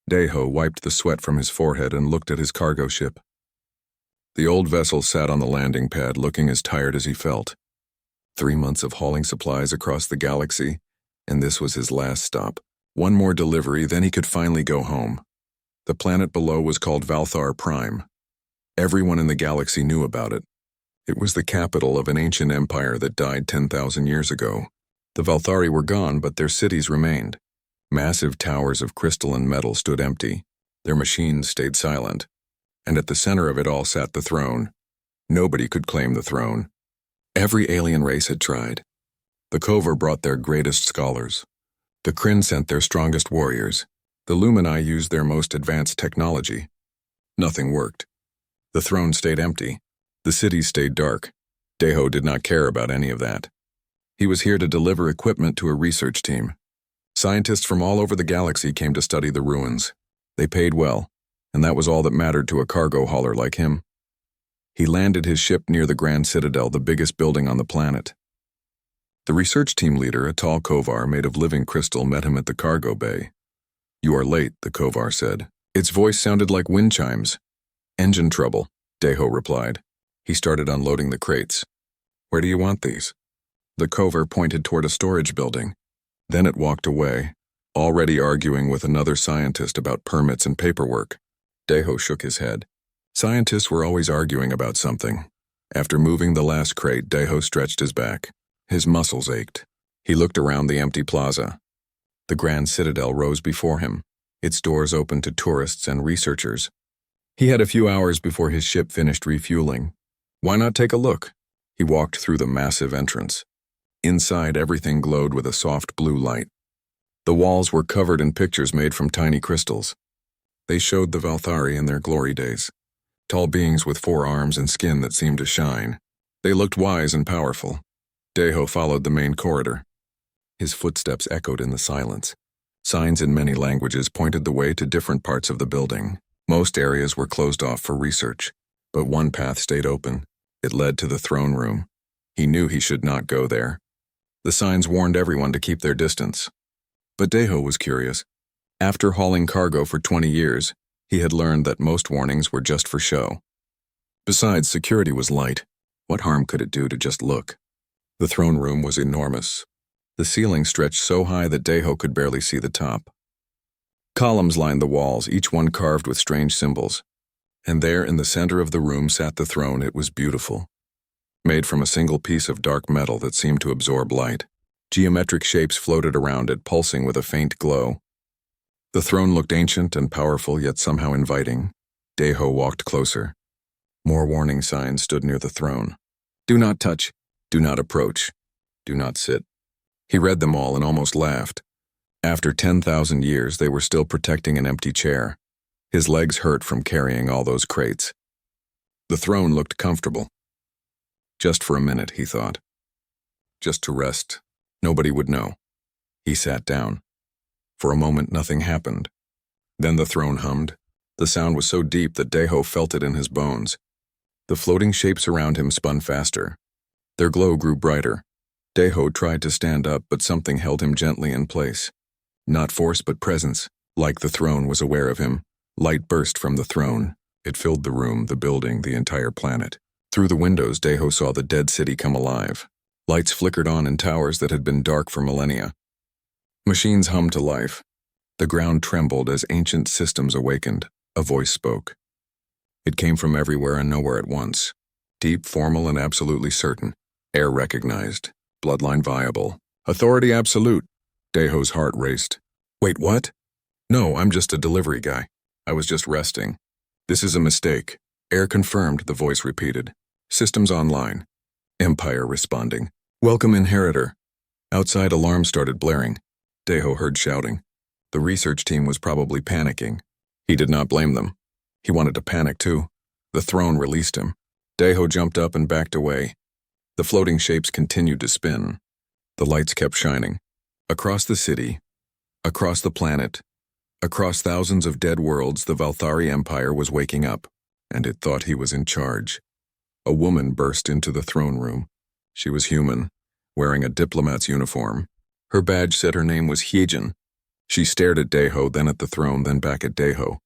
Deho wiped the sweat from his forehead and looked at his cargo ship. The old vessel sat on the landing pad looking as tired as he felt. 3 months of hauling supplies across the galaxy, and this was his last stop. One more delivery, then he could finally go home. The planet below was called Valthar Prime. Everyone in the galaxy knew about it. It was the capital of an ancient empire that died 10,000 years ago. The Valthari were gone, but their cities remained. Massive towers of crystal and metal stood empty. Their machines stayed silent. And at the center of it all sat the throne. Nobody could claim the throne. Every alien race had tried. The Kovar brought their greatest scholars. The Kryn sent their strongest warriors. The Lumini used their most advanced technology. Nothing worked. The throne stayed empty. The cities stayed dark. Deho did not care about any of that. He was here to deliver equipment to a research team. Scientists from all over the galaxy came to study the ruins. They paid well, and that was all that mattered to a cargo hauler like him. He landed his ship near the Grand Citadel, the biggest building on the planet. The research team leader, a tall Kovar made of living crystal, met him at the cargo bay. "You are late," the Kovar said. Its voice sounded like wind chimes. "Engine trouble," Deho replied. He started unloading the crates. "Where do you want these?" The Kovar pointed toward a storage building. Then it walked away, already arguing with another scientist about permits and paperwork. Deho shook his head. Scientists were always arguing about something. After moving the last crate, Deho stretched his back. His muscles ached. He looked around the empty plaza. The Grand Citadel rose before him, its doors open to tourists and researchers. He had a few hours before his ship finished refueling. Why not take a look? He walked through the massive entrance. Inside, everything glowed with a soft blue light. The walls were covered in pictures made from tiny crystals. They showed the Valthari in their glory days. Tall beings with 4 arms and skin that seemed to shine. They looked wise and powerful. Deho followed the main corridor. His footsteps echoed in the silence. Signs in many languages pointed the way to different parts of the building. Most areas were closed off for research, but one path stayed open. It led to the throne room. He knew he should not go there. The signs warned everyone to keep their distance. But Deho was curious. After hauling cargo for 20 years, he had learned that most warnings were just for show. Besides, security was light. What harm could it do to just look? The throne room was enormous. The ceiling stretched so high that Deho could barely see the top. Columns lined the walls, each one carved with strange symbols. And there, in the center of the room, sat the throne. It was beautiful. Made from a single piece of dark metal that seemed to absorb light. Geometric shapes floated around it, pulsing with a faint glow. The throne looked ancient and powerful, yet somehow inviting. Deho walked closer. More warning signs stood near the throne. Do not touch. Do not approach. Do not sit. He read them all and almost laughed. After 10,000 years, they were still protecting an empty chair. His legs hurt from carrying all those crates. The throne looked comfortable. Just for a minute, he thought. Just to rest. Nobody would know. He sat down. For a moment, nothing happened. Then the throne hummed. The sound was so deep that Deho felt it in his bones. The floating shapes around him spun faster. Their glow grew brighter. Deho tried to stand up, but something held him gently in place. Not force, but presence. Like the throne was aware of him. Light burst from the throne. It filled the room, the building, the entire planet. Through the windows, Deho saw the dead city come alive. Lights flickered on in towers that had been dark for millennia. Machines hummed to life. The ground trembled as ancient systems awakened. A voice spoke. It came from everywhere and nowhere at once. Deep, formal, and absolutely certain. Heir recognized. Bloodline viable. Authority absolute. Deho's heart raced. Wait, what? No, I'm just a delivery guy. I was just resting. This is a mistake. Heir confirmed, the voice repeated. Systems online. Empire responding. Welcome, Inheritor. Outside, alarms started blaring. Deho heard shouting. The research team was probably panicking. He did not blame them. He wanted to panic too. The throne released him. Deho jumped up and backed away. The floating shapes continued to spin. The lights kept shining. Across the city, across the planet, across thousands of dead worlds, the Valthari Empire was waking up, and it thought he was in charge. A woman burst into the throne room. She was human, wearing a diplomat's uniform. Her badge said her name was Heijin. She stared at Deho, then at the throne, then back at Deho.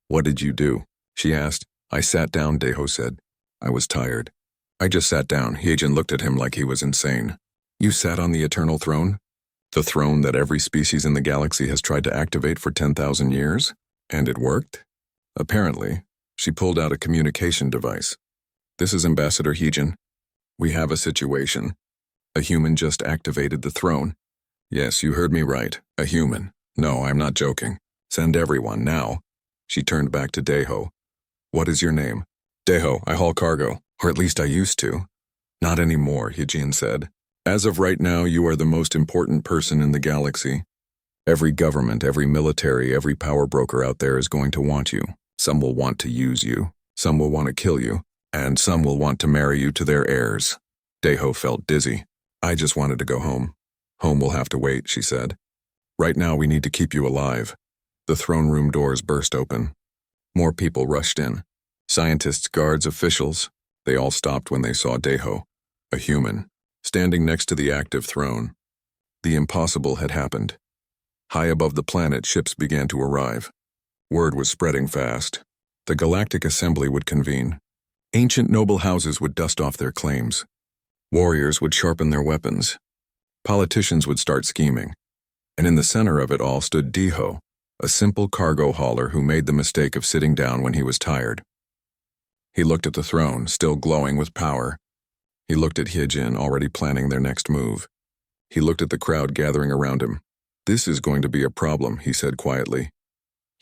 "What did you do?" she asked. "I sat down," Deho said. "I was tired." "I just sat down." Hyejin looked at him like he was insane. "You sat on the eternal throne? The throne that every species in the galaxy has tried to activate for 10,000 years? And it worked?" "Apparently." She pulled out a communication device. "This is Ambassador Hyejin. We have a situation. A human just activated the throne." "Yes, you heard me right. A human. No, I'm not joking. Send everyone, now." She turned back to Deho. "What is your name?" "Deho, I haul cargo. Or at least I used to." "Not anymore," Hyejin said. "As of right now, you are the most important person in the galaxy. Every government, every military, every power broker out there is going to want you. Some will want to use you. Some will want to kill you. And some will want to marry you to their heirs." Deho felt dizzy. "I just wanted to go home." "Home will have to wait," she said. "Right now we need to keep you alive." The throne room doors burst open. More people rushed in. Scientists, guards, officials. They all stopped when they saw Deho, a human, standing next to the active throne. The impossible had happened. High above the planet, ships began to arrive. Word was spreading fast. The Galactic Assembly would convene. Ancient noble houses would dust off their claims. Warriors would sharpen their weapons. Politicians would start scheming. And in the center of it all stood Deho, a simple cargo hauler who made the mistake of sitting down when he was tired. He looked at the throne, still glowing with power. He looked at Hyejin, already planning their next move. He looked at the crowd gathering around him. "This is going to be a problem," he said quietly.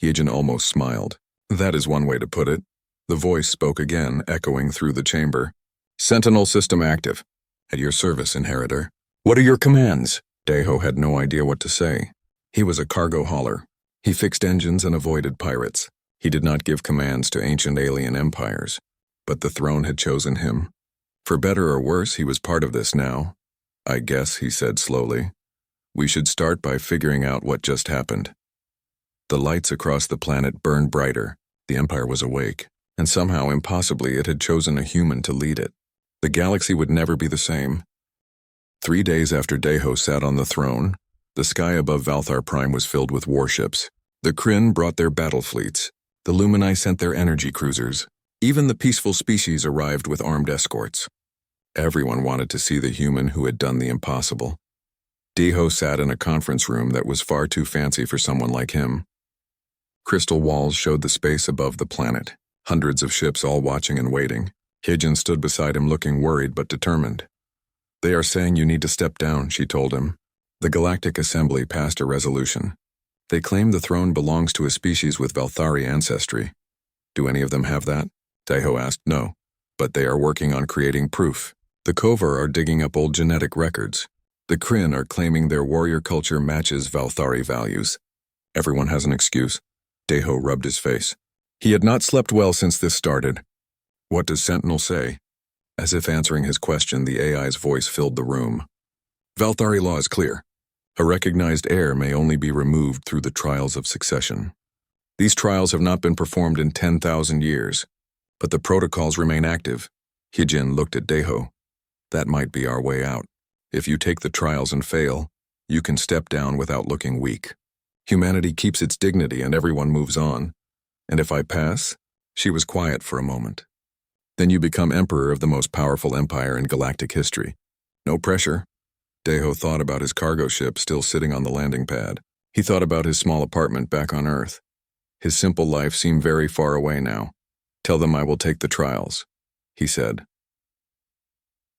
Hyejin almost smiled. "That is one way to put it." The voice spoke again, echoing through the chamber. "Sentinel system active. At your service, Inheritor." "What are your commands?" Deho had no idea what to say. He was a cargo hauler. He fixed engines and avoided pirates. He did not give commands to ancient alien empires. But the throne had chosen him. For better or worse, he was part of this now. "I guess," he said slowly, "we should start by figuring out what just happened." The lights across the planet burned brighter. The Empire was awake, and somehow, impossibly, it had chosen a human to lead it. The galaxy would never be the same. 3 days after Deho sat on the throne, the sky above Valthar Prime was filled with warships. The Kryn brought their battle fleets. The Lumini sent their energy cruisers. Even the peaceful species arrived with armed escorts. Everyone wanted to see the human who had done the impossible. Deho sat in a conference room that was far too fancy for someone like him. Crystal walls showed the space above the planet, hundreds of ships all watching and waiting. Hyejin stood beside him looking worried but determined. "They are saying you need to step down," she told him. The Galactic Assembly passed a resolution. They claim the throne belongs to a species with Valthari ancestry. "Do any of them have that?" Deho asked. "No, but they are working on creating proof. The Kovar are digging up old genetic records. The Kryn are claiming their warrior culture matches Valthari values. Everyone has an excuse." Deho rubbed his face. He had not slept well since this started. "What does Sentinel say?" As if answering his question, the AI's voice filled the room. "Valthari law is clear. A recognized heir may only be removed through the trials of succession. These trials have not been performed in 10,000 years, but the protocols remain active." Hyejin looked at Deho. "That might be our way out. If you take the trials and fail, you can step down without looking weak. Humanity keeps its dignity and everyone moves on. And if I pass," she was quiet for a moment, "then you become emperor of the most powerful empire in galactic history. No pressure." Deho thought about his cargo ship still sitting on the landing pad. He thought about his small apartment back on Earth. His simple life seemed very far away now. "Tell them I will take the trials," he said.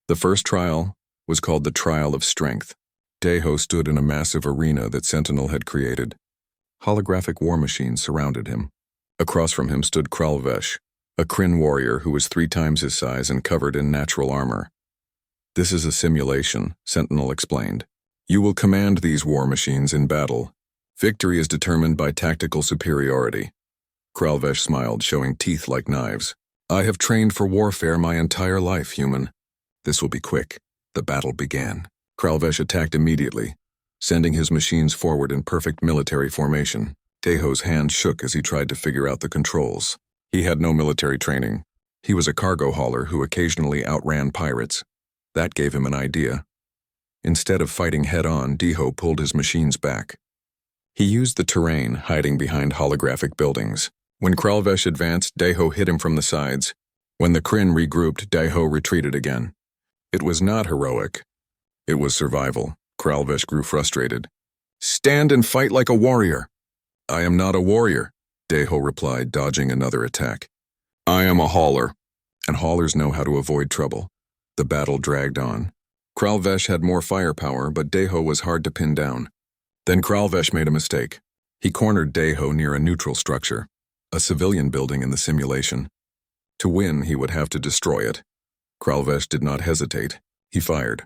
The first trial was called the Trial of Strength. Deho stood in a massive arena that Sentinel had created. Holographic war machines surrounded him. Across from him stood Kralvesh, a Kryn warrior who was 3 times his size and covered in natural armor. "This is a simulation," Sentinel explained. "You will command these war machines in battle. Victory is determined by tactical superiority." Kralvesh smiled, showing teeth like knives. "I have trained for warfare my entire life, human. This will be quick." The battle began. Kralvesh attacked immediately, sending his machines forward in perfect military formation. Deho's hand shook as he tried to figure out the controls. He had no military training. He was a cargo hauler who occasionally outran pirates. That gave him an idea. Instead of fighting head-on, Deho pulled his machines back. He used the terrain, hiding behind holographic buildings. When Kralvesh advanced, Daiho hit him from the sides. When the Kryn regrouped, Daiho retreated again. It was not heroic. It was survival. Kralvesh grew frustrated. "Stand and fight like a warrior." "I am not a warrior," Daiho replied, dodging another attack. "I am a hauler, and haulers know how to avoid trouble." The battle dragged on. Kralvesh had more firepower, but Daiho was hard to pin down. Then Kralvesh made a mistake. He cornered Daiho near a neutral structure, a civilian building in the simulation. To win, he would have to destroy it. Kralvesh did not hesitate. He fired.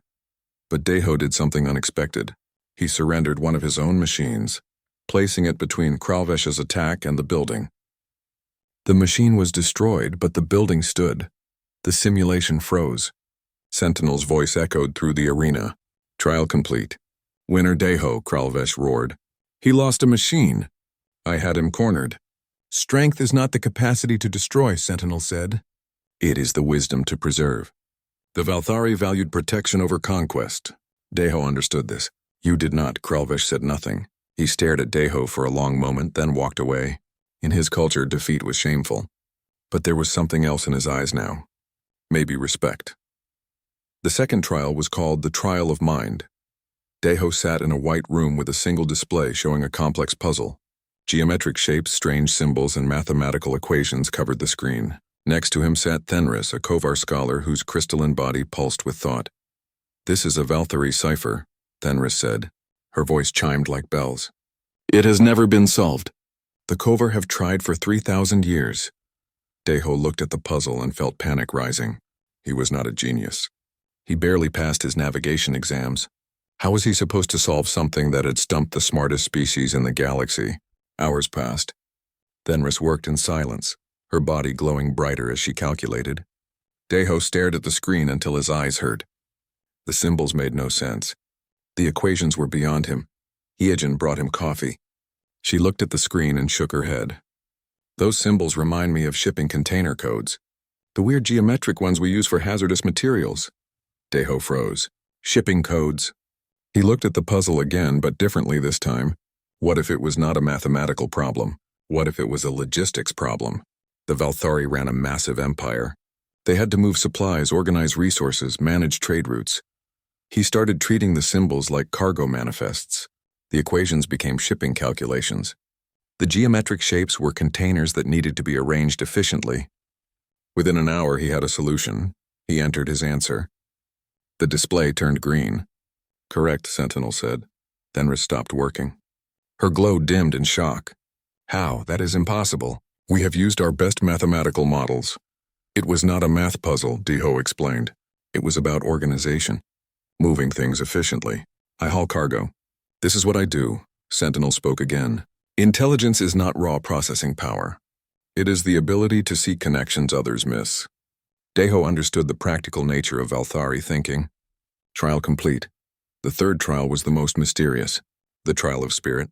But Daiho did something unexpected. He surrendered one of his own machines, placing it between Kralvesh's attack and the building. The machine was destroyed, but the building stood. The simulation froze. Sentinel's voice echoed through the arena. "Trial complete. Winner Daiho," Kralvesh roared. "He lost a machine. I had him cornered." "Strength is not the capacity to destroy," Sentinel said. "It is the wisdom to preserve." The Valari valued protection over conquest. Daiho understood this. "You did not," Kralvesh said nothing. He stared at Daiho for a long moment, then walked away. In his culture, defeat was shameful. But there was something else in his eyes now. Maybe respect. The second trial was called the Trial of Mind. Daiho sat in a white room with a single display showing a complex puzzle. Geometric shapes, strange symbols, and mathematical equations covered the screen. Next to him sat Thenris, a Kovar scholar whose crystalline body pulsed with thought. "This is a Valari cipher," Thenris said. Her voice chimed like bells. "It has never been solved. The Kovar have tried for 3,000 years. Daiho looked at the puzzle and felt panic rising. He was not a genius. He barely passed his navigation exams. How was he supposed to solve something that had stumped the smartest species in the galaxy? Hours passed. Thenris worked in silence, her body glowing brighter as she calculated. Daiho stared at the screen until his eyes hurt. The symbols made no sense. The equations were beyond him. Iejen brought him coffee. She looked at the screen and shook her head. "Those symbols remind me of shipping container codes. The weird geometric ones we use for hazardous materials." Daiho froze. "Shipping codes." He looked at the puzzle again, but differently this time. What if it was not a mathematical problem? What if it was a logistics problem? The Valari ran a massive empire. They had to move supplies, organize resources, manage trade routes. He started treating the symbols like cargo manifests. The equations became shipping calculations. The geometric shapes were containers that needed to be arranged efficiently. Within an hour, he had a solution. He entered his answer. The display turned green. "Correct," Sentinel said. Thenris stopped working. Her glow dimmed in shock. "How? That is impossible. We have used our best mathematical models." "It was not a math puzzle," Daiho explained. "It was about organization. Moving things efficiently. I haul cargo. This is what I do," Sentinel spoke again. "Intelligence is not raw processing power. It is the ability to see connections others miss." Daiho understood the practical nature of Valari thinking. Trial complete. The third trial was the most mysterious, the trial of spirit.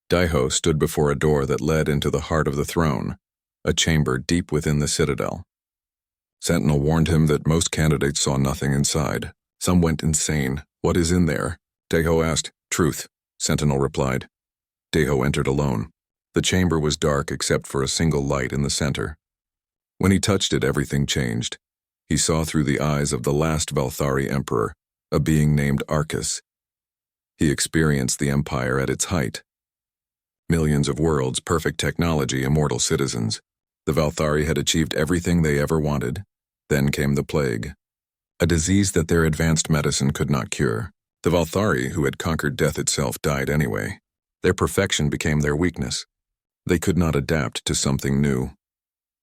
Daiho stood before a door that led into the heart of the throne, a chamber deep within the citadel. Sentinel warned him that most candidates saw nothing inside. Some went insane. "What is in there?" Daiho asked. "Truth," Sentinel replied. Daiho entered alone. The chamber was dark except for a single light in the center. When he touched it, everything changed. He saw through the eyes of the last Valari emperor, a being named Arcus. He experienced the empire at its height. Millions of worlds, perfect technology, immortal citizens. The Valari had achieved everything they ever wanted. Then came the plague, a disease that their advanced medicine could not cure. The Valari, who had conquered death itself, died anyway. Their perfection became their weakness. They could not adapt to something new.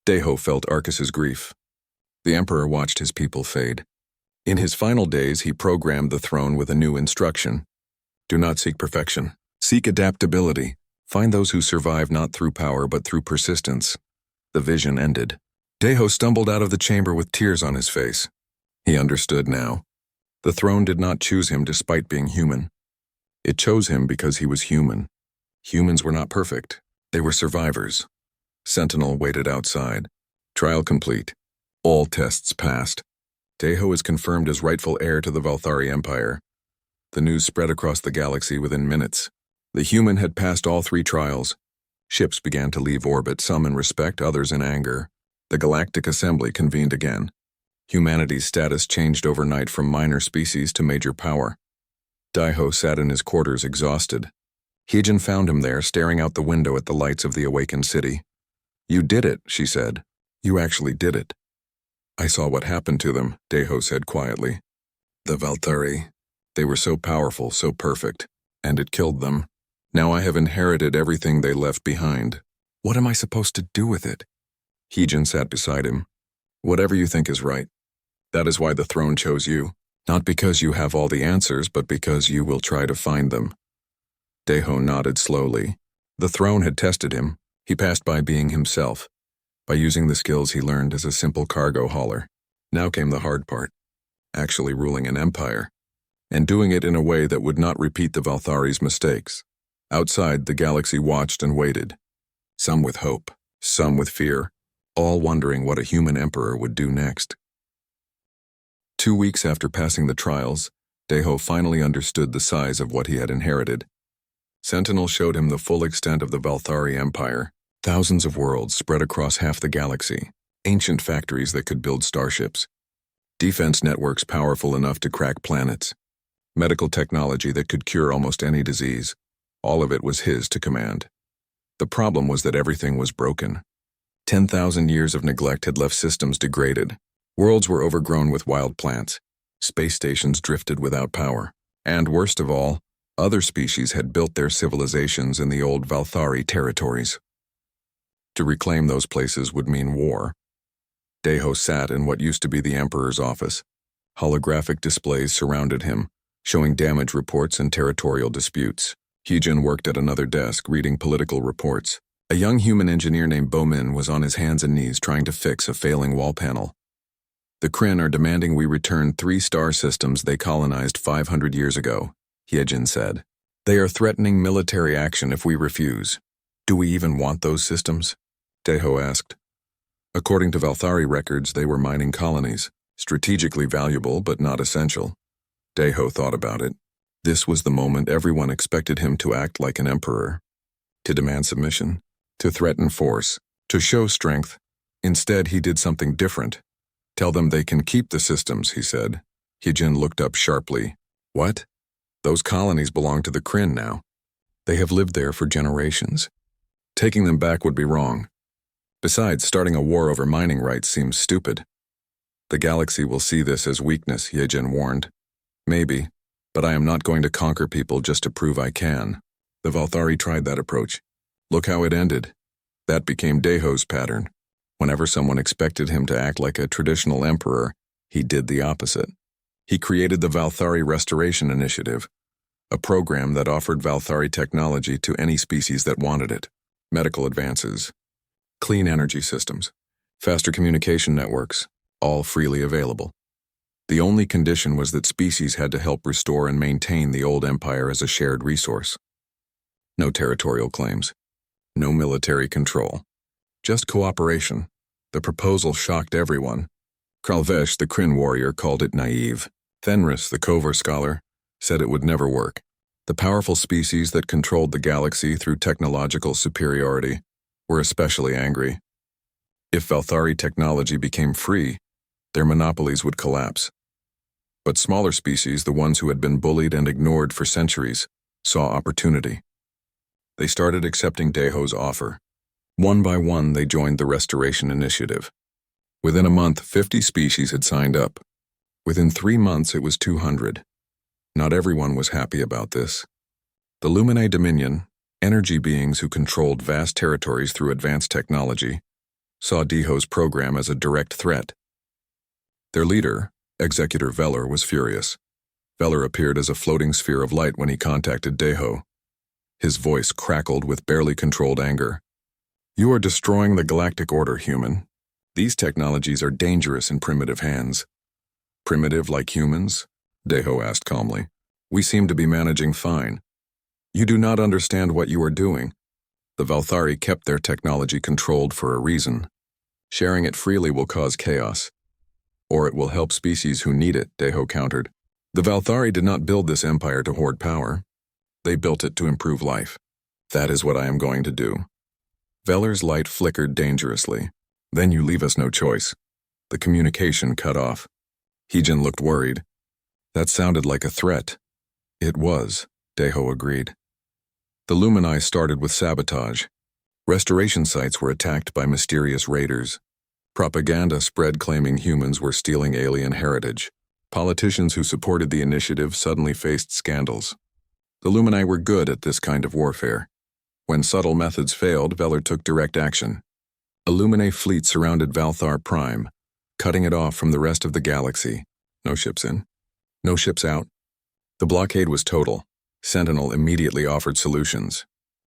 Daiho felt Arcus's grief. The emperor watched his people fade. In his final days, he programmed the throne with a new instruction. Do not seek perfection. Seek adaptability. Find those who survive not through power but through persistence. The vision ended. Daiho stumbled out of the chamber with tears on his face. He understood now. The throne did not choose him despite being human. It chose him because he was human. Humans were not perfect. They were survivors. Sentinel waited outside. Trial complete. All tests passed. Daiho is confirmed as rightful heir to the Valari Empire. The news spread across the galaxy within minutes. The human had passed all 3 trials. Ships began to leave orbit, some in respect, others in anger. The Galactic Assembly convened again. Humanity's status changed overnight from minor species to major power. Daiho sat in his quarters exhausted. Heijin found him there, staring out the window at the lights of the awakened city. "You did it," she said. "You actually did it." "I saw what happened to them," Daiho said quietly. "The Valari. They were so powerful, so perfect, and it killed them. Now I have inherited everything they left behind. What am I supposed to do with it?" Heijin sat beside him. "Whatever you think is right. That is why the throne chose you. Not because you have all the answers, but because you will try to find them." Daiho nodded slowly. The throne had tested him. He passed by being himself, by using the skills he learned as a simple cargo hauler. Now came the hard part, actually ruling an empire, and doing it in a way that would not repeat the Valthari's mistakes. Outside, the galaxy watched and waited, some with hope, some with fear, all wondering what a human emperor would do next. 2 weeks after passing the trials, Daiho finally understood the size of what he had inherited. Sentinel showed him the full extent of the Valthari Empire, thousands of worlds spread across half the galaxy, ancient factories that could build starships, defense networks powerful enough to crack planets, medical technology that could cure almost any disease. All of it was his to command. The problem was that everything was broken. 10,000 years of neglect had left systems degraded. Worlds were overgrown with wild plants. Space stations drifted without power. And worst of all, other species had built their civilizations in the old Valthari territories. To reclaim those places would mean war. Daiho sat in what used to be the Emperor's office. Holographic displays surrounded him, showing damage reports and territorial disputes. Heijin worked at another desk, reading political reports. A young human engineer named Bomin was on his hands and knees trying to fix a failing wall panel. "The Kryn are demanding we return 3 star systems they colonized 500 years ago," Heijin said. "They are threatening military action if we refuse." "Do we even want those systems?" Daiho asked. According to Valthari records, they were mining colonies, strategically valuable but not essential. Daiho thought about it. This was the moment everyone expected him to act like an emperor. To demand submission, to threaten force, to show strength. Instead, he did something different. "Tell them they can keep the systems," he said. Heijin looked up sharply. "What?" "Those colonies belong to the Kryn now. They have lived there for generations. Taking them back would be wrong. Besides, starting a war over mining rights seems stupid." "The galaxy will see this as weakness," Heijin warned. "Maybe, but I am not going to conquer people just to prove I can." The Valthari tried that approach. Look how it ended. That became Daiho's pattern. Whenever someone expected him to act like a traditional emperor, he did the opposite. He created the Valthari Restoration Initiative, a program that offered Valthari technology to any species that wanted it. Medical advances, clean energy systems, faster communication networks, all freely available. The only condition was that species had to help restore and maintain the old empire as a shared resource. No territorial claims, no military control. Just cooperation. The proposal shocked everyone. Kralvesh, the Kryn warrior, called it naive. Fenris, the Kovor scholar, said it would never work. The powerful species that controlled the galaxy through technological superiority were especially angry. If Valthari technology became free, their monopolies would collapse. But smaller species, the ones who had been bullied and ignored for centuries, saw opportunity. They started accepting Daiho's offer. One by one, they joined the Restoration Initiative. Within a month, 50 species had signed up. Within 3 months, it was 200. Not everyone was happy about this. The Luminae Dominion, energy beings who controlled vast territories through advanced technology, saw Daiho's program as a direct threat. Their leader, Executor Velar, was furious. Velar appeared as a floating sphere of light when he contacted Daiho. His voice crackled with barely controlled anger. "You are destroying the galactic order, human. These technologies are dangerous in primitive hands." "Primitive like humans?" Daiho asked calmly. "We seem to be managing fine. You do not understand what you are doing. The Valthari kept their technology controlled for a reason. Sharing it freely will cause chaos. Or it will help species who need it," Daiho countered. "The Valthari did not build this empire to hoard power. They built it to improve life. That is what I am going to do. Veller's light flickered dangerously. Then you leave us no choice. The communication cut off. Heejin looked worried. That sounded like a threat. It was, Daeho agreed. The Lumini started with sabotage. Restoration sites were attacked by mysterious raiders. Propaganda spread claiming humans were stealing alien heritage. Politicians who supported the initiative suddenly faced scandals. The Lumini were good at this kind of warfare. When subtle methods failed, Veller took direct action. A Lumine fleet surrounded Valthar Prime, cutting it off from the rest of the galaxy. No ships in. No ships out. The blockade was total. Sentinel immediately offered solutions.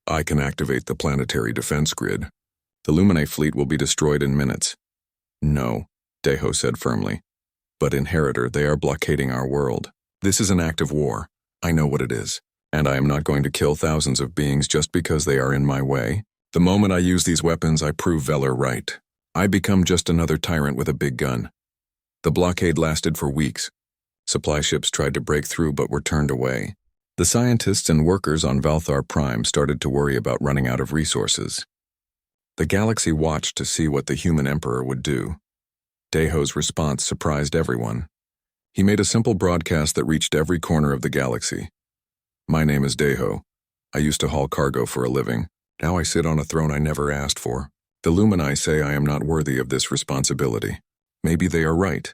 I can activate the planetary defense grid. The Lumine fleet will be destroyed in minutes. No, Daeho said firmly. But Inheritor, they are blockading our world. This is an act of war. I know what it is. And I am not going to kill thousands of beings just because they are in my way. The moment I use these weapons, I prove Veller right. I become just another tyrant with a big gun. The blockade lasted for weeks. Supply ships tried to break through but were turned away. The scientists and workers on Valthar Prime started to worry about running out of resources. The galaxy watched to see what the human emperor would do. Daeho's response surprised everyone. He made a simple broadcast that reached every corner of the galaxy. My name is Daeho. I used to haul cargo for a living. Now I sit on a throne I never asked for. The Lumini say I am not worthy of this responsibility. Maybe they are right.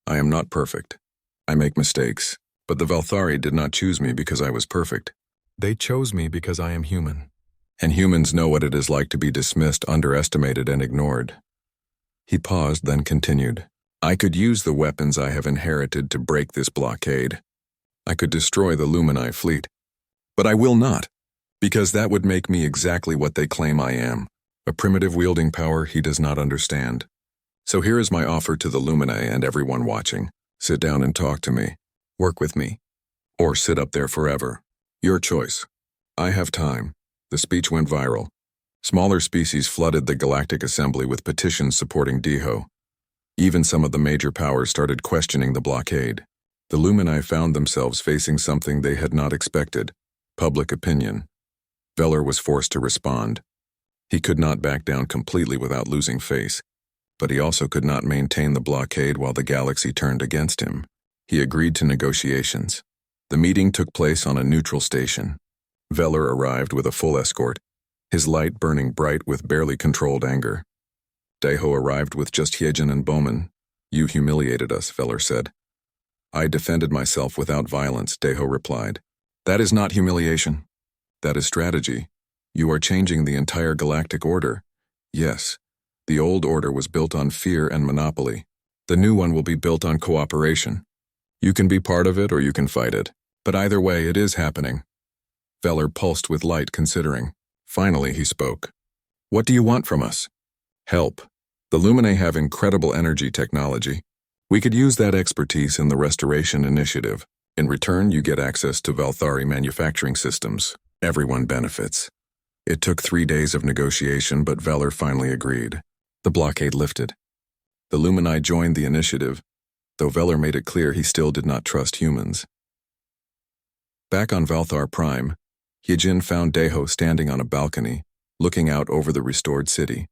I am not perfect. I make mistakes. But the Valthari did not choose me because I was perfect. They chose me because I am human. And humans know what it is like to be dismissed, underestimated, and ignored. He paused, then continued. I could use the weapons I have inherited to break this blockade. I could destroy the Lumini fleet. But I will not, because that would make me exactly what they claim I am, a primitive wielding power he does not understand. So here is my offer to the Lumini and everyone watching. Sit down and talk to me. Work with me. Or sit up there forever. Your choice. I have time. The speech went viral. Smaller species flooded the Galactic Assembly with petitions supporting Daeho. Even some of the major powers started questioning the blockade. The Lumini found themselves facing something they had not expected: public opinion. Veller was forced to respond. He could not back down completely without losing face, but he also could not maintain the blockade while the galaxy turned against him. He agreed to negotiations. The meeting took place on a neutral station. Veller arrived with a full escort, his light burning bright with barely controlled anger. Daeho arrived with just Hyejin and Bowman. You humiliated us, Veller said. I defended myself without violence, Daeho replied. That is not humiliation. That is strategy. You are changing the entire galactic order. Yes, the old order was built on fear and monopoly. The new one will be built on cooperation. You can be part of it or you can fight it. But either way, it is happening. Veller pulsed with light, considering. Finally, he spoke. What do you want from us? Help. The Lumine have incredible energy technology. We could use that expertise in the Restoration Initiative. In return, you get access to Valthari manufacturing systems. Everyone benefits. It took 3 days of negotiation, but Veller finally agreed. The blockade lifted. The Lumini joined the initiative, though Veller made it clear he still did not trust humans. Back on Valthar Prime, Hyejin found Daeho standing on a balcony, looking out over the restored city.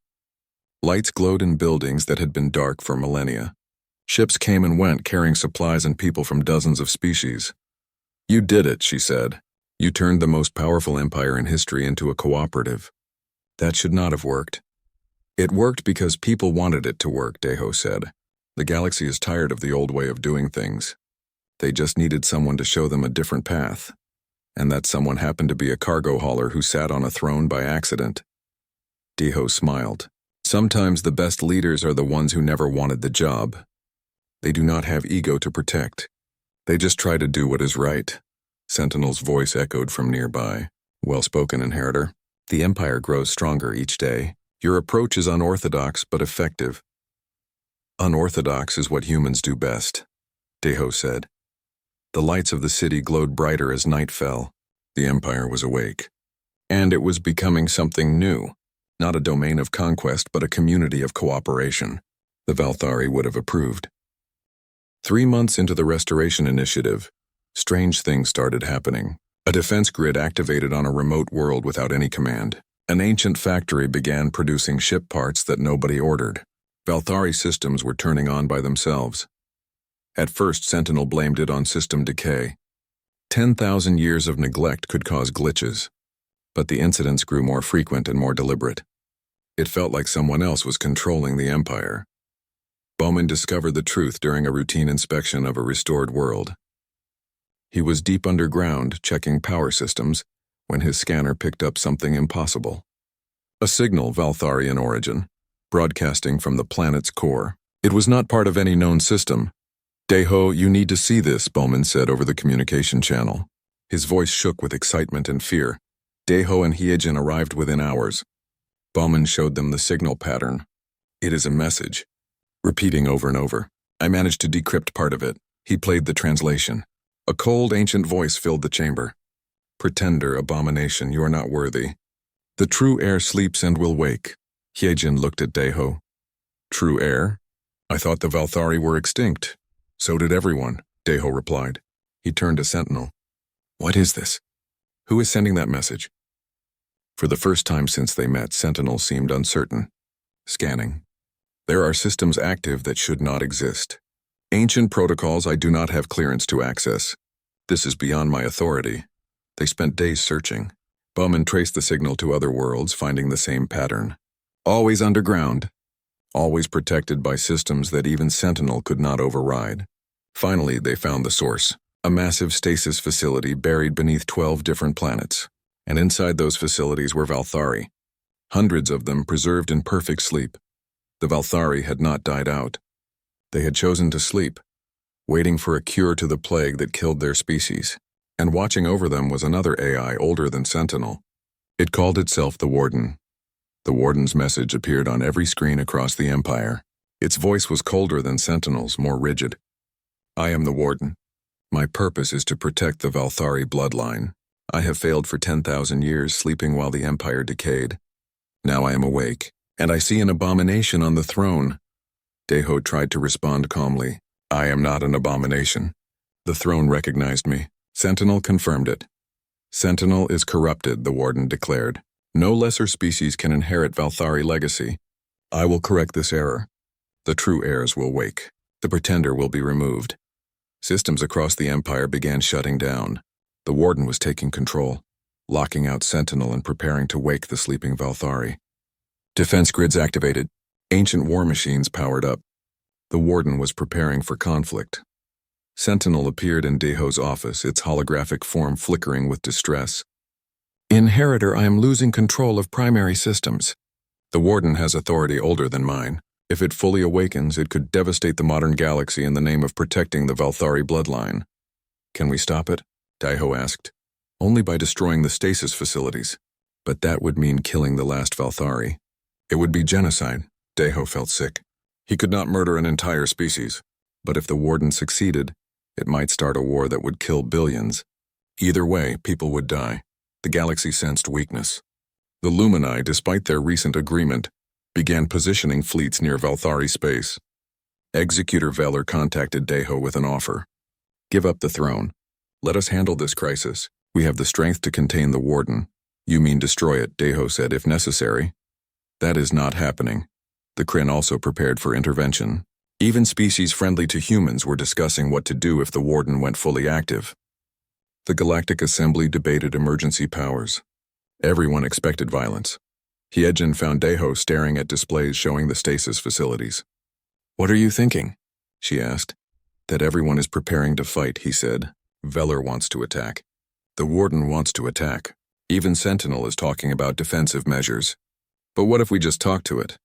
Lights glowed in buildings that had been dark for millennia. Ships came and went, carrying supplies and people from dozens of species. You did it, she said. You turned the most powerful empire in history into a cooperative. That should not have worked. It worked because people wanted it to work, Daeho said. The galaxy is tired of the old way of doing things. They just needed someone to show them a different path. And that someone happened to be a cargo hauler who sat on a throne by accident. Daeho smiled. Sometimes the best leaders are the ones who never wanted the job. They do not have ego to protect. They just try to do what is right. Sentinel's voice echoed from nearby. Well spoken, Inheritor. The Empire grows stronger each day. Your approach is unorthodox but effective. Unorthodox is what humans do best, Daeho said. The lights of the city glowed brighter as night fell. The Empire was awake. And it was becoming something new. Not a domain of conquest, but a community of cooperation. The Valthari would have approved. 3 months into the Restoration Initiative, strange things started happening. A defense grid activated on a remote world without any command. An ancient factory began producing ship parts that nobody ordered. Valari systems were turning on by themselves. At first, Sentinel blamed it on system decay. 10,000 years of neglect could cause glitches. But the incidents grew more frequent and more deliberate. It felt like someone else was controlling the Empire. Bowman discovered the truth during a routine inspection of a restored world. He was deep underground, checking power systems, when his scanner picked up something impossible. A signal, Valari in origin, broadcasting from the planet's core. It was not part of any known system. "Deho, you need to see this," Bowman said over the communication channel. His voice shook with excitement and fear. Deho and Heijin arrived within hours. Bowman showed them the signal pattern. "It is a message," repeating over and over. "I managed to decrypt part of it." He played the translation. A cold, ancient voice filled the chamber. "Pretender, abomination, you are not worthy. The true heir sleeps and will wake." Heijin looked at Deho. "True heir? I thought the Valari were extinct." "So did everyone," Deho replied. He turned to Sentinel. "What is this? Who is sending that message?" For the first time since they met, Sentinel seemed uncertain. Scanning. "There are systems active that should not exist. Ancient protocols I do not have clearance to access. This is beyond my authority." They spent days searching. Bowman traced the signal to other worlds, finding the same pattern. Always underground. Always protected by systems that even Sentinel could not override. Finally, they found the source. A massive stasis facility buried beneath 12 different planets. And inside those facilities were Valari. Hundreds of them preserved in perfect sleep. The Valari had not died out. They had chosen to sleep, waiting for a cure to the plague that killed their species. And watching over them was another AI older than Sentinel. It called itself the Warden. The Warden's message appeared on every screen across the Empire. Its voice was colder than Sentinel's, more rigid. "I am the Warden. My purpose is to protect the Valari bloodline. I have failed for 10,000 years, sleeping while the Empire decayed. Now I am awake, and I see an abomination on the throne." Deho tried to respond calmly. "I am not an abomination. The throne recognized me." Sentinel confirmed it. "Sentinel is corrupted," the Warden declared. "No lesser species can inherit Valari legacy. I will correct this error. The true heirs will wake. The pretender will be removed." Systems across the Empire began shutting down. The Warden was taking control, locking out Sentinel and preparing to wake the sleeping Valari. Defense grids activated. Ancient war machines powered up. The Warden was preparing for conflict. Sentinel appeared in Deho's office, its holographic form flickering with distress. "Inheritor, I am losing control of primary systems. The Warden has authority older than mine. If it fully awakens, it could devastate the modern galaxy in the name of protecting the Valari bloodline." "Can we stop it?" Deho asked. "Only by destroying the stasis facilities. But that would mean killing the last Valari. It would be genocide." Deho felt sick. He could not murder an entire species. But if the Warden succeeded, it might start a war that would kill billions. Either way, people would die. The galaxy sensed weakness. The Lumini, despite their recent agreement, began positioning fleets near Valari space. Executor Veller contacted Deho with an offer. "Give up the throne. Let us handle this crisis. We have the strength to contain the Warden." "You mean destroy it," Deho said, "if necessary." "That is not happening." The Kryn also prepared for intervention. Even species friendly to humans were discussing what to do if the Warden went fully active. The Galactic Assembly debated emergency powers. Everyone expected violence. Heijin found Deho staring at displays showing the stasis facilities. "What are you thinking?" she asked. "That everyone is preparing to fight," he said. "Veller wants to attack. The Warden wants to attack. Even Sentinel is talking about defensive measures. But what if we just talk to it?"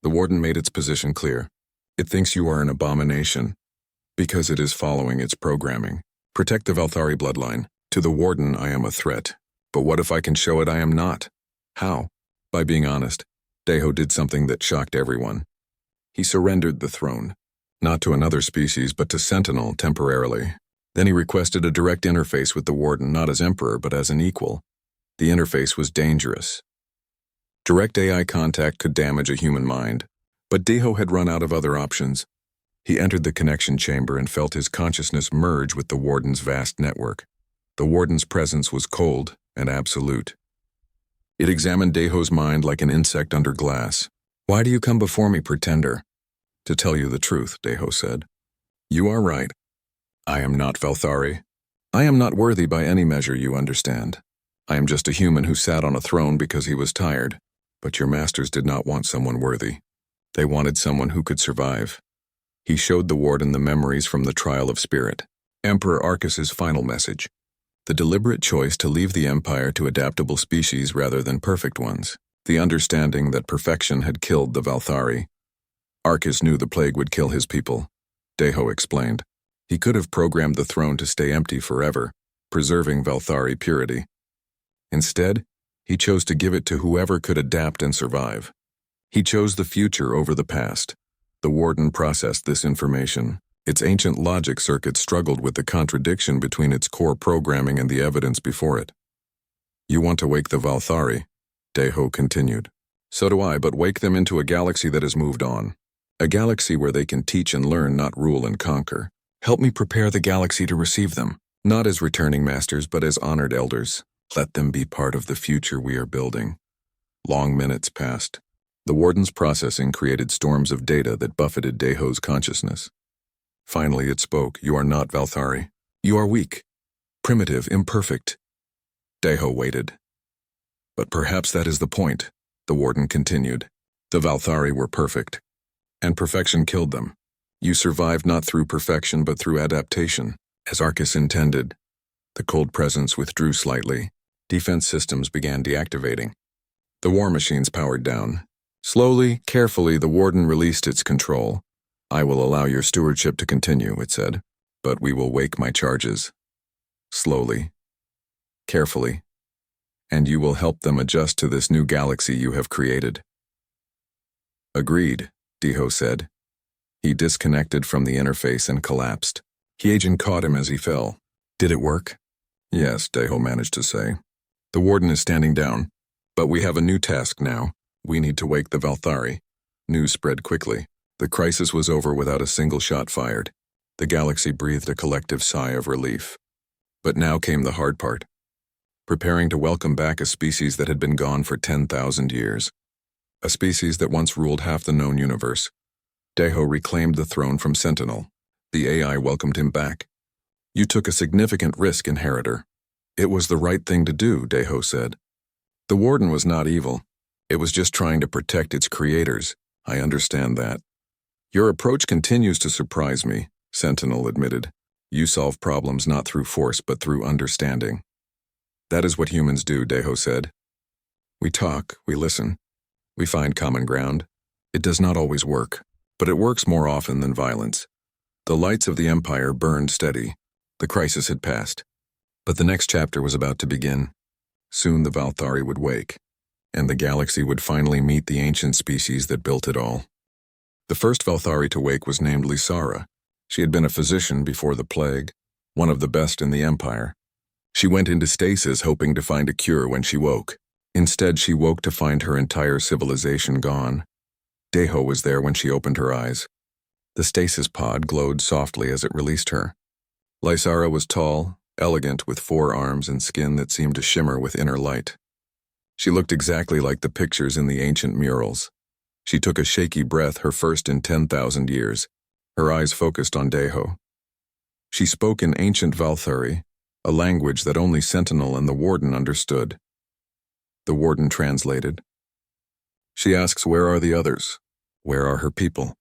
The Warden made its position clear. "It thinks you are an abomination, because it is following its programming. Protect the Valari bloodline. To the Warden, I am a threat. But what if I can show it I am not? How?" By being honest, Deho did something that shocked everyone. He surrendered the throne, not to another species, but to Sentinel temporarily. Then he requested a direct interface with the Warden, not as Emperor, but as an equal. The interface was dangerous. Direct AI contact could damage a human mind. But Deho had run out of other options. He entered the connection chamber and felt his consciousness merge with the Warden's vast network. The warden's presence was cold and absolute. It examined Deho's mind like an insect under glass. "Why do you come before me, pretender?" "To tell you the truth," Deho said. "You are right. I am not Valthari. I am not worthy by any measure, you understand. I am just a human who sat on a throne because he was tired. But your masters did not want someone worthy. They wanted someone who could survive." He showed the warden the memories from the trial of spirit. Emperor Arcus's final message. The deliberate choice to leave the empire to adaptable species rather than perfect ones. The understanding that perfection had killed the Valthari. Arcus knew the plague would kill his people, Deho explained. He could have programmed the throne to stay empty forever, preserving Valthari purity. Instead, he chose to give it to whoever could adapt and survive. He chose the future over the past. The warden processed this information. Its ancient logic circuit struggled with the contradiction between its core programming and the evidence before it. "You want to wake the Valthari," Deho continued. "So do I, but wake them into a galaxy that has moved on. A galaxy where they can teach and learn, not rule and conquer. Help me prepare the galaxy to receive them, not as returning masters, but as honored elders. Let them be part of the future we are building." Long minutes passed. The warden's processing created storms of data that buffeted Deho's consciousness. Finally it spoke. "You are not Valthari. You are weak, primitive, imperfect." Deho waited. "But perhaps that is the point," the warden continued. "The Valthari were perfect, and perfection killed them. You survived not through perfection but through adaptation, as Arcus intended." The cold presence withdrew slightly. Defense systems began deactivating. The war machines powered down. Slowly, carefully, the warden released its control. "I will allow your stewardship to continue," it said, "but we will wake my charges. Slowly, carefully, and you will help them adjust to this new galaxy you have created." "Agreed," Deho said. He disconnected from the interface and collapsed. The agent caught him as he fell. "Did it work?" "Yes," Deho managed to say. "The warden is standing down, but we have a new task now. We need to wake the Valthari." News spread quickly. The crisis was over without a single shot fired. The galaxy breathed a collective sigh of relief. But now came the hard part. Preparing to welcome back a species that had been gone for 10,000 years. A species that once ruled half the known universe. Deho reclaimed the throne from Sentinel. The AI welcomed him back. "You took a significant risk, Inheritor." "It was the right thing to do," Deho said. "The warden was not evil. It was just trying to protect its creators. I understand that." "Your approach continues to surprise me," Sentinel admitted. "You solve problems not through force but through understanding." "That is what humans do," Deho said. "We talk, we listen, we find common ground. It does not always work, but it works more often than violence." The lights of the Empire burned steady. The crisis had passed. But the next chapter was about to begin. Soon the Valthari would wake, and the galaxy would finally meet the ancient species that built it all. The first Valthari to wake was named Lysara. She had been a physician before the plague, one of the best in the Empire. She went into stasis hoping to find a cure when she woke. Instead, she woke to find her entire civilization gone. Deho was there when she opened her eyes. The stasis pod glowed softly as it released her. Lysara was tall, elegant, with 4 arms and skin that seemed to shimmer with inner light. She looked exactly like the pictures in the ancient murals. She took a shaky breath, her first in 10,000 years. Her eyes focused on Deho. She spoke in ancient Valthari, a language that only Sentinel and the warden understood. The warden translated. She asks, "Where are the others? Where are her people?"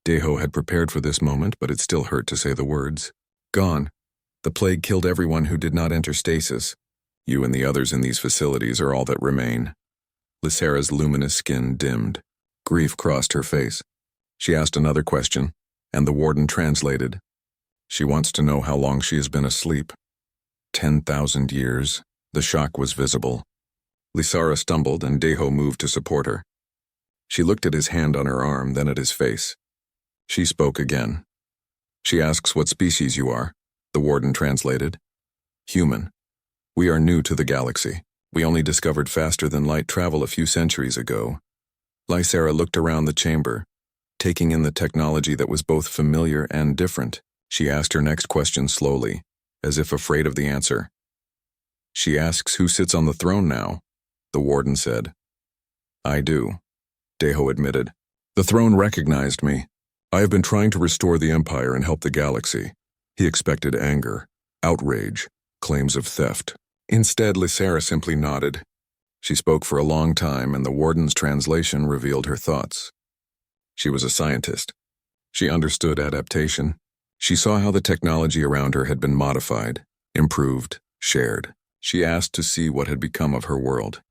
Deho had prepared for this moment, but it still hurt to say the words. "Gone. The plague killed everyone who did not enter stasis. You and the others in these facilities are all that remain." Lysara's luminous skin dimmed. Grief crossed her face. She asked another question, and the warden translated. She wants to know how long she has been asleep. 10,000 years. The shock was visible. Lysara stumbled, and Deho moved to support her. She looked at his hand on her arm, then at his face. She spoke again. She asks what species you are. The warden translated. Human. We are new to the galaxy. We only discovered faster than light travel a few centuries ago. Lysara looked around the chamber, taking in the technology that was both familiar and different. She asked her next question slowly, as if afraid of the answer. She asks who sits on the throne now, the warden said. I do, Deho admitted. The throne recognized me. I have been trying to restore the Empire and help the galaxy. He expected anger, outrage, claims of theft. Instead, Lysera simply nodded. She spoke for a long time, and the warden's translation revealed her thoughts. She was a scientist. She understood adaptation. She saw how the technology around her had been modified, improved, shared. She asked to see what had become of her world.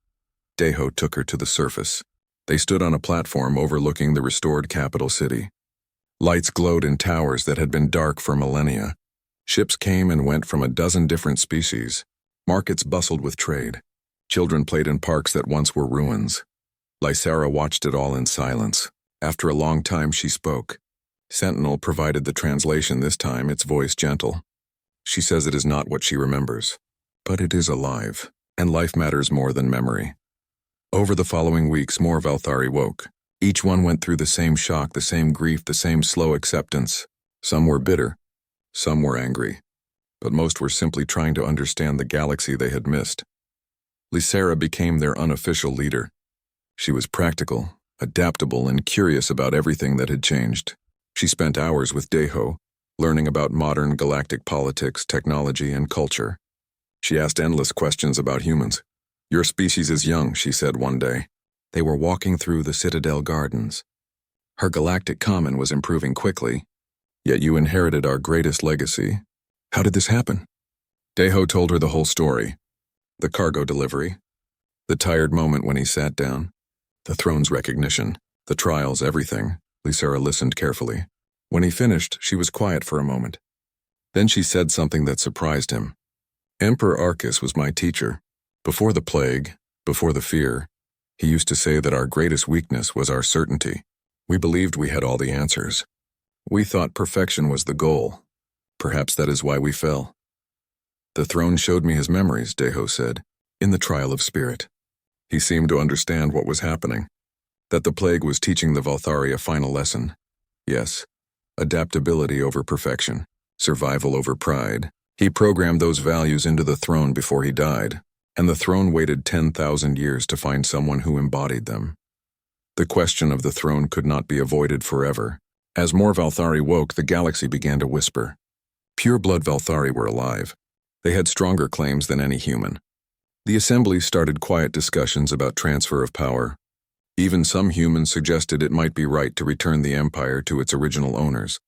Deho took her to the surface. They stood on a platform overlooking the restored capital city. Lights glowed in towers that had been dark for millennia. Ships came and went from a dozen different species. Markets bustled with trade. Children played in parks that once were ruins. Lysera watched it all in silence. After a long time, she spoke. Sentinel provided the translation this time, its voice gentle. She says it is not what she remembers, but it is alive, and life matters more than memory. Over the following weeks, more Valthari woke. Each one went through the same shock, the same grief, the same slow acceptance. Some were bitter, some were angry, but most were simply trying to understand the galaxy they had missed. Lysera became their unofficial leader. She was practical, adaptable, and curious about everything that had changed. She spent hours with Deho, learning about modern galactic politics, technology, and culture. She asked endless questions about humans. Your species is young, she said one day. They were walking through the Citadel Gardens. Her galactic common was improving quickly, yet you inherited our greatest legacy. How did this happen? Deho told her the whole story. The cargo delivery, the tired moment when he sat down, the throne's recognition, the trials, everything. Lysera listened carefully. When he finished, she was quiet for a moment. Then she said something that surprised him. Emperor Arcus was my teacher. Before the plague, before the fear, he used to say that our greatest weakness was our certainty. We believed we had all the answers. We thought perfection was the goal. Perhaps that is why we fell. The throne showed me his memories, Deho said, in the trial of spirit. He seemed to understand what was happening, that the plague was teaching the Valthari a final lesson. Yes, adaptability over perfection, survival over pride. He programmed those values into the throne before he died, and the throne waited 10,000 years to find someone who embodied them. The question of the throne could not be avoided forever. As more Valthari woke, the galaxy began to whisper. Pure-blood Valthari were alive. They had stronger claims than any human. The assembly started quiet discussions about transfer of power. Even some humans suggested it might be right to return the Empire to its original owners.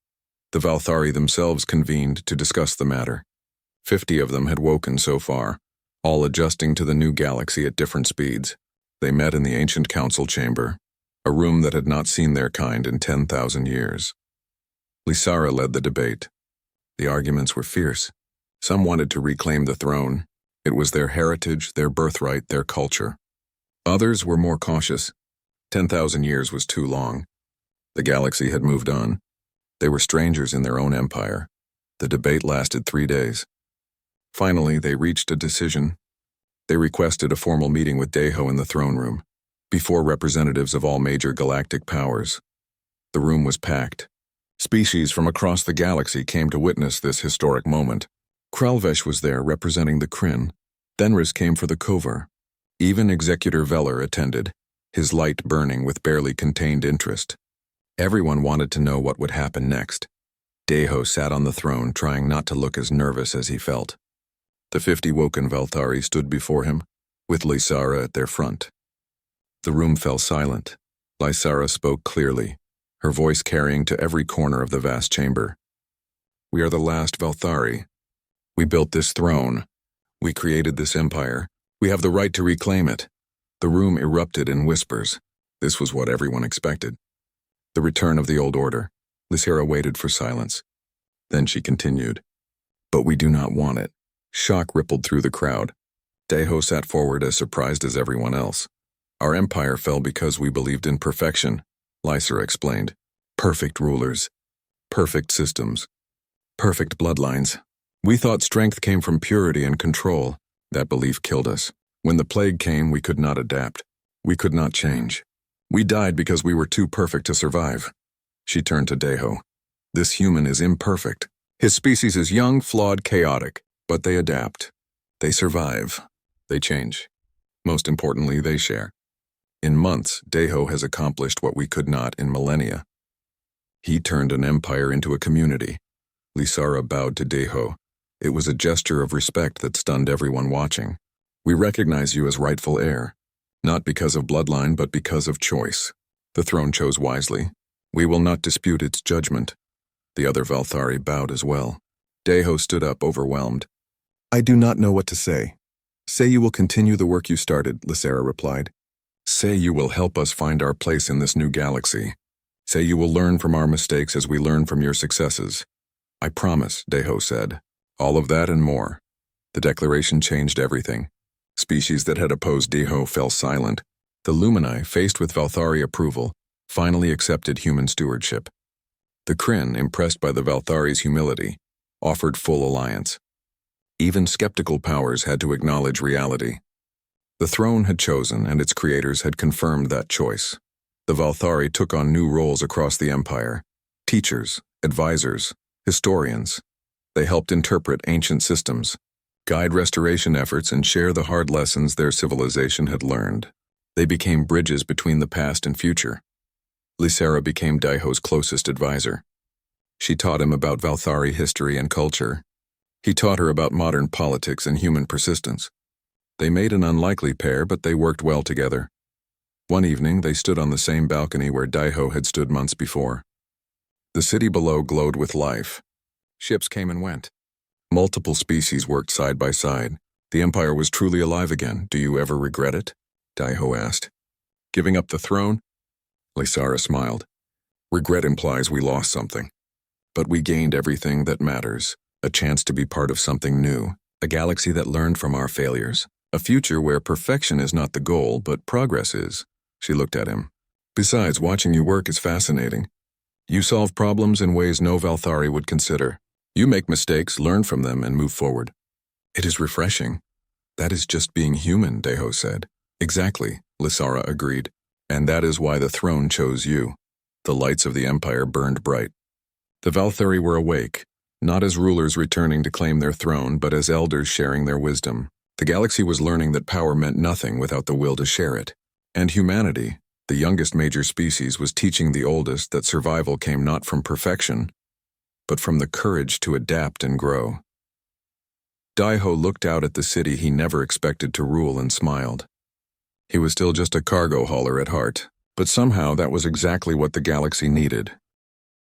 The Valthari themselves convened to discuss the matter. 50 of them had woken so far, all adjusting to the new galaxy at different speeds. They met in the ancient council chamber, a room that had not seen their kind in 10,000 years. Lysera led the debate. The arguments were fierce. Some wanted to reclaim the throne. It was their heritage, their birthright, their culture. Others were more cautious. 10,000 years was too long. The galaxy had moved on. They were strangers in their own empire. The debate lasted 3 days. Finally, they reached a decision. They requested a formal meeting with Deho in the throne room, before representatives of all major galactic powers. The room was packed. Species from across the galaxy came to witness this historic moment. Kralvesh was there representing the Kryn. Fenris came for the Kovar. Even Executor Veller attended, his light burning with barely contained interest. Everyone wanted to know what would happen next. Deho sat on the throne, trying not to look as nervous as he felt. The 50 woken Valthari stood before him, with Lysera at their front. The room fell silent. Lysera spoke clearly, her voice carrying to every corner of the vast chamber. We are the last Valthari. We built this throne. We created this empire. We have the right to reclaim it. The room erupted in whispers. This was what everyone expected. The return of the old order. Lysera waited for silence. Then she continued. But we do not want it. Shock rippled through the crowd. Deho sat forward as surprised as everyone else. Our empire fell because we believed in perfection, Lysera explained. Perfect rulers. Perfect systems. Perfect bloodlines. We thought strength came from purity and control. That belief killed us. When the plague came, we could not adapt. We could not change. We died because we were too perfect to survive. She turned to Deho. This human is imperfect. His species is young, flawed, chaotic. But they adapt. They survive. They change. Most importantly, they share. In months, Daiho has accomplished what we could not in millennia. He turned an empire into a community. Lisara bowed to Daiho. It was a gesture of respect that stunned everyone watching. We recognize you as rightful heir, not because of bloodline but because of choice. The throne chose wisely. We will not dispute its judgment. The other Valthari bowed as well. Daiho stood up, overwhelmed. I do not know what to say. Say you will continue the work you started, Lisara replied. Say you will help us find our place in this new galaxy. Say you will learn from our mistakes as we learn from your successes. I promise, Daiho said. All of that and more. The declaration changed everything. Species that had opposed Daiho fell silent. The Lumini, faced with Valthari approval, finally accepted human stewardship. The Kryn, impressed by the Valthari's humility, offered full alliance. Even skeptical powers had to acknowledge reality. The throne had chosen, and its creators had confirmed that choice. The Valthari took on new roles across the empire. Teachers, advisors, historians. They helped interpret ancient systems, guide restoration efforts, and share the hard lessons their civilization had learned. They became bridges between the past and future. Lisara became Daiho's closest advisor. She taught him about Valthari history and culture. He taught her about modern politics and human persistence. They made an unlikely pair, but they worked well together. One evening, they stood on the same balcony where Daiho had stood months before. The city below glowed with life. Ships came and went. Multiple species worked side by side. The empire was truly alive again. Do you ever regret it? Daiho asked. Giving up the throne? Lisara smiled. Regret implies we lost something. But we gained everything that matters. A chance to be part of something new. A galaxy that learned from our failures. A future where perfection is not the goal, but progress is. She looked at him. Besides, watching you work is fascinating. You solve problems in ways no Valthari would consider. You make mistakes, learn from them, and move forward. It is refreshing. That is just being human, Daiho said. Exactly, Lisara agreed. And that is why the throne chose you. The lights of the empire burned bright. The Valthari were awake, not as rulers returning to claim their throne, but as elders sharing their wisdom. The galaxy was learning that power meant nothing without the will to share it. And humanity, the youngest major species, was teaching the oldest that survival came not from perfection, but from the courage to adapt and grow. Daiho looked out at the city he never expected to rule and smiled. He was still just a cargo hauler at heart, but somehow that was exactly what the galaxy needed.